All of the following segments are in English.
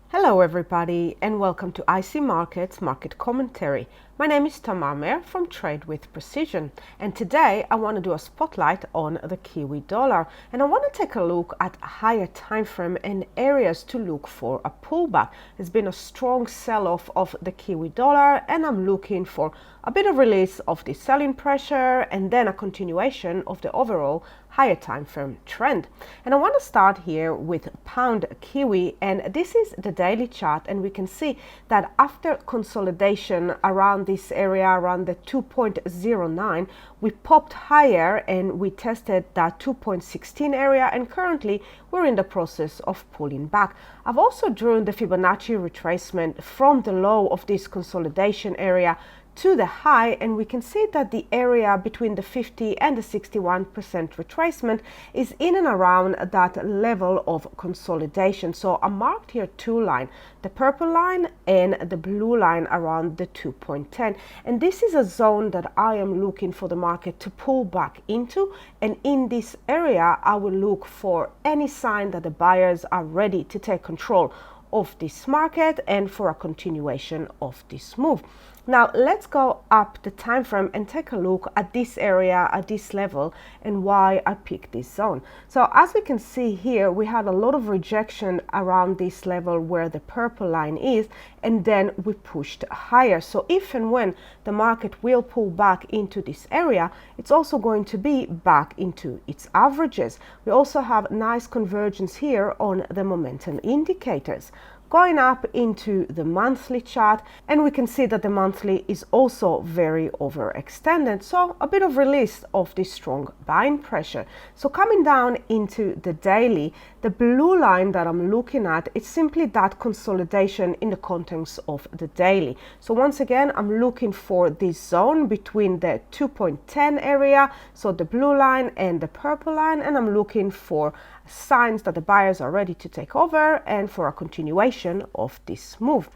Hello everybody and welcome to IC Markets Market Commentary. My name is Tamar Mer from Trade with Precision, and today I want to do a spotlight on the Kiwi dollar, and I want to take a look at a higher time frame and areas to look for a pullback. There's been a strong sell-off of the Kiwi dollar and I'm looking for a bit of release of the selling pressure and then a continuation of the overall higher time frame trend. And I want to start here with pound Kiwi, and this is the daily chart, and we can see that after consolidation around this area, around the 2.09, we popped higher and we tested that 2.16 area, and currently we're in the process of pulling back. I've also drawn the Fibonacci retracement from the low of this consolidation area to the high, and we can see that the area between the 50 and the 61% retracement is in and around that level of consolidation. So I marked here two lines, the purple line and the blue line around the 2.10, and this is a zone that I am looking for the market to pull back into, and in this area I will look for any sign that the buyers are ready to take control of this market and for a continuation of this move. Now let's go up the time frame and take a look at this area, at this level, and why I picked this zone. So as we can see here, we had a lot of rejection around this level where the purple line is, and then we pushed higher. So if and when the market will pull back into this area, it's also going to be back into its averages. We also have nice convergence here on the momentum indicators. Going up into the monthly chart, and we can see that the monthly is also very overextended, so a bit of release of this strong buying pressure. So coming down into the daily, the blue line that I'm looking at, it's simply that consolidation in the context of the daily. So once again, I'm looking for this zone between the 2.10 area, so the blue line and the purple line, and I'm looking for signs that the buyers are ready to take over and for a continuation of this move.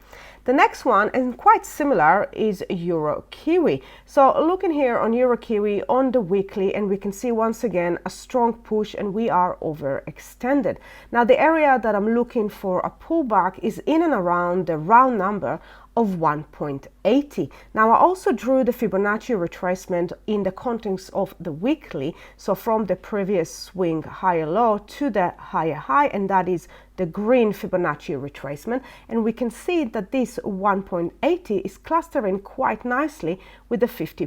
The next one, and quite similar, is Euro Kiwi. So looking here on Euro Kiwi on the weekly, and we can see once again a strong push and we are overextended. Now the area that I'm looking for a pullback is in and around the round number of 1.80. Now I also drew the Fibonacci retracement in the context of the weekly, so from the previous swing higher low to the higher high, and that is the green Fibonacci retracement, and we can see that this 1.80 is clustering quite nicely with the 50%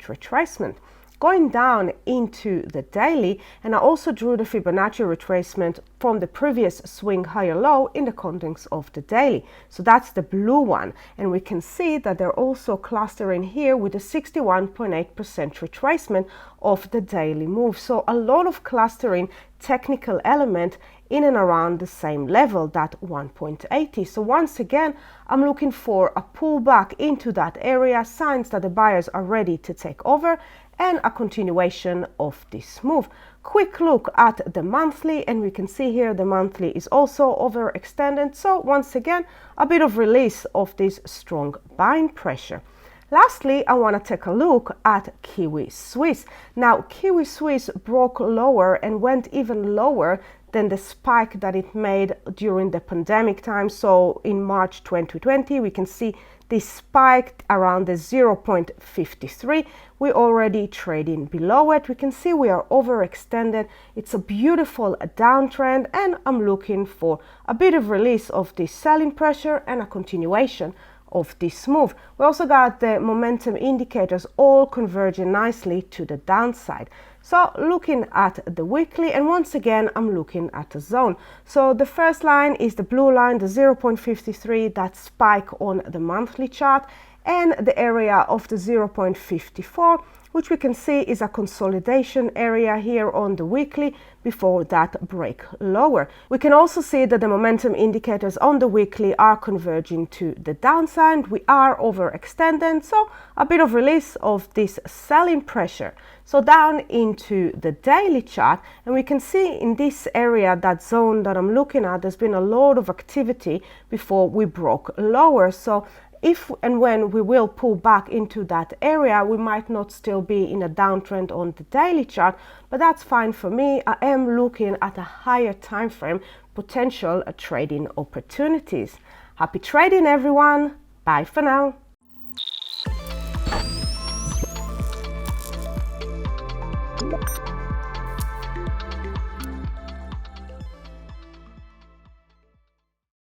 retracement. Going down into the daily, and I also drew the Fibonacci retracement from the previous swing higher low in the context of the daily. So that's the blue one, and we can see that they're also clustering here with a 61.8% retracement of the daily move. So a lot of clustering technical element in and around the same level, that 1.80. So once again, I'm looking for a pullback into that area, signs that the buyers are ready to take over, and a continuation of this move. Quick look at the monthly, and we can see here the monthly is also overextended. So once again, a bit of release of this strong buying pressure. Lastly, I want to take a look at Kiwi Swiss. Now, Kiwi Swiss broke lower and went even lower than the spike that it made during the pandemic time. So in March 2020, we can see this spiked around the 0.53. We're already trading below it. We can see we are overextended. It's a beautiful downtrend, and I'm looking for a bit of release of this selling pressure and a continuation of this move. We also got the momentum indicators all converging nicely to the downside. So looking at the weekly, and once again I'm looking at the zone. So the first line is the blue line, the 0.53, that spike on the monthly chart, and the area of the 0.54, which we can see is a consolidation area here on the weekly before that break lower. We can also see that the momentum indicators on the weekly are converging to the downside. We are overextended, so a bit of release of this selling pressure. So down into the daily chart, and we can see in this area, that zone that I'm looking at, there's been a lot of activity before we broke lower. So if and when we will pull back into that area, we might not still be in a downtrend on the daily chart, but that's fine for me. I am looking at a higher time frame potential trading opportunities. Happy trading, everyone. Bye for now.